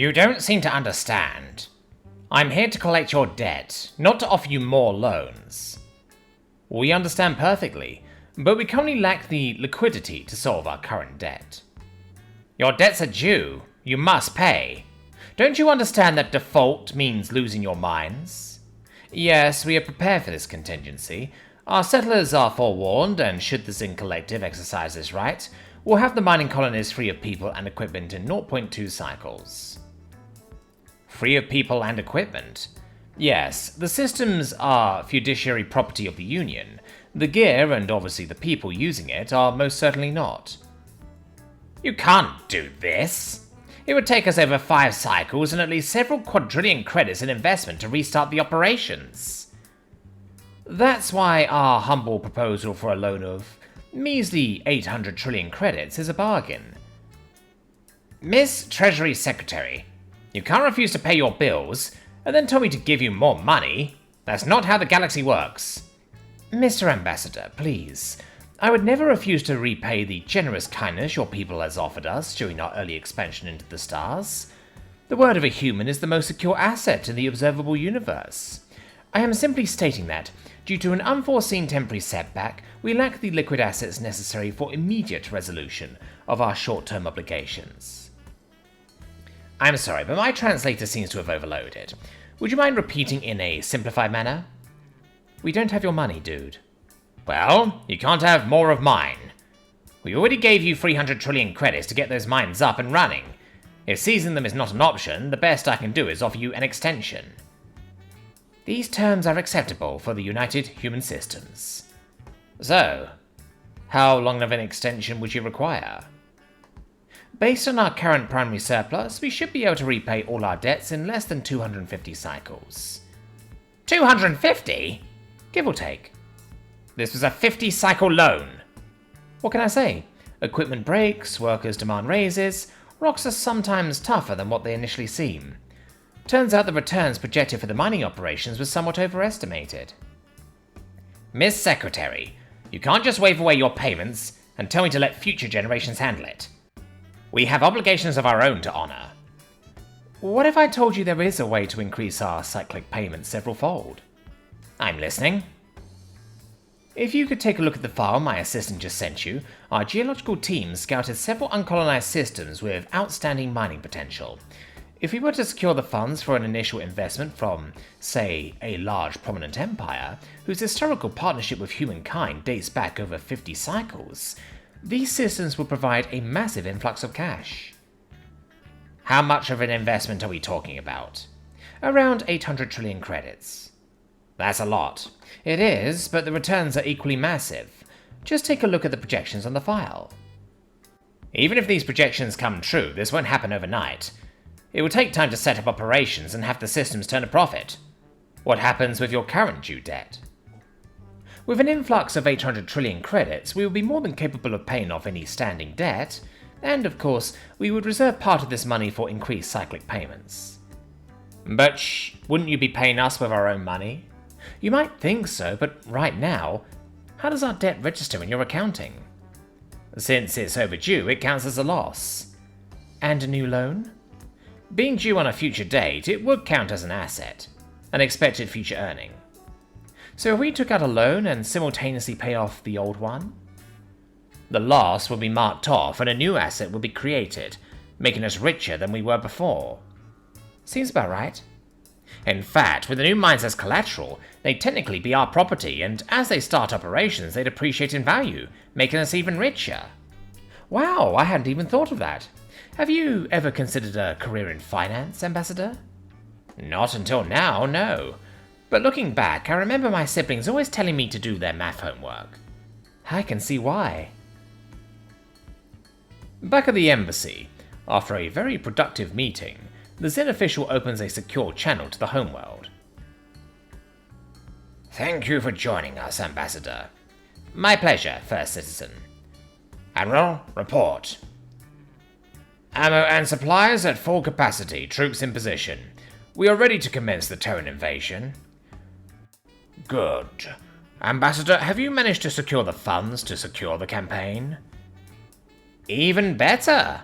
You don't seem to understand. I'm here to collect your debt, not to offer you more loans. We understand perfectly, but we currently lack the liquidity to solve our current debt. Your debts are due. You must pay. Don't you understand that default means losing your mines? Yes, we are prepared for this contingency. Our settlers are forewarned, and should the Zin Collective exercise this right, we'll have the mining colonies free of people and equipment in 0.2 cycles. Free of people and equipment? Yes, the systems are fiduciary property of the Union. The gear, and obviously the people using it, are most certainly not. You can't do this. It would take us over 5 cycles and at least several quadrillion credits in investment to restart the operations. That's why our humble proposal for a loan of measly 800 trillion credits is a bargain. Miss Treasury Secretary, you can't refuse to pay your bills and then tell me to give you more money. That's not how the galaxy works. Mr. Ambassador, please. I would never refuse to repay the generous kindness your people has offered us during our early expansion into the stars. The word of a human is the most secure asset in the observable universe. I am simply stating that, due to an unforeseen temporary setback, we lack the liquid assets necessary for immediate resolution of our short-term obligations. I'm sorry, but my translator seems to have overloaded. Would you mind repeating in a simplified manner? We don't have your money, dude. Well, you can't have more of mine. We already gave you 300 trillion credits to get those mines up and running. If seizing them is not an option, the best I can do is offer you an extension. These terms are acceptable for the United Human Systems. So, how long of an extension would you require? Based on our current primary surplus, we should be able to repay all our debts in less than 250 cycles. 250? Give or take. This was a 50-cycle loan. What can I say? Equipment breaks, workers demand raises, rocks are sometimes tougher than what they initially seem. Turns out the returns projected for the mining operations was somewhat overestimated. Miss Secretary, you can't just wave away your payments and tell me to let future generations handle it. We have obligations of our own to honor. What if I told you there is a way to increase our cyclic payments several-fold? I'm listening. If you could take a look at the file my assistant just sent you, our geological team scouted several uncolonized systems with outstanding mining potential. If we were to secure the funds for an initial investment from, say, a large prominent empire, whose historical partnership with humankind dates back over 50 cycles, these systems would provide a massive influx of cash. How much of an investment are we talking about? Around 800 trillion credits. That's a lot. It is, but the returns are equally massive. Just take a look at the projections on the file. Even if these projections come true, this won't happen overnight. It will take time to set up operations and have the systems turn a profit. What happens with your current due debt? With an influx of 800 trillion credits, we will be more than capable of paying off any standing debt, and of course, we would reserve part of this money for increased cyclic payments. But wouldn't you be paying us with our own money? You might think so, but right now, how does our debt register in your accounting? Since it's overdue, it counts as a loss. And a new loan? Being due on a future date, it would count as an asset, an expected future earning. So if we took out a loan and simultaneously pay off the old one? The loss would be marked off and a new asset would be created, making us richer than we were before. Seems about right. In fact, with the new mines as collateral, they'd technically be our property, and as they start operations, they'd appreciate in value, making us even richer. Wow, I hadn't even thought of that. Have you ever considered a career in finance, Ambassador? Not until now, no. But looking back, I remember my siblings always telling me to do their math homework. I can see why. Back at the embassy, after a very productive meeting, the Zin official opens a secure channel to the homeworld. Thank you for joining us, Ambassador. My pleasure, First Citizen. Admiral, report. Ammo and supplies at full capacity, troops in position. We are ready to commence the Terran invasion. Good. Ambassador, have you managed to secure the funds to secure the campaign? Even better.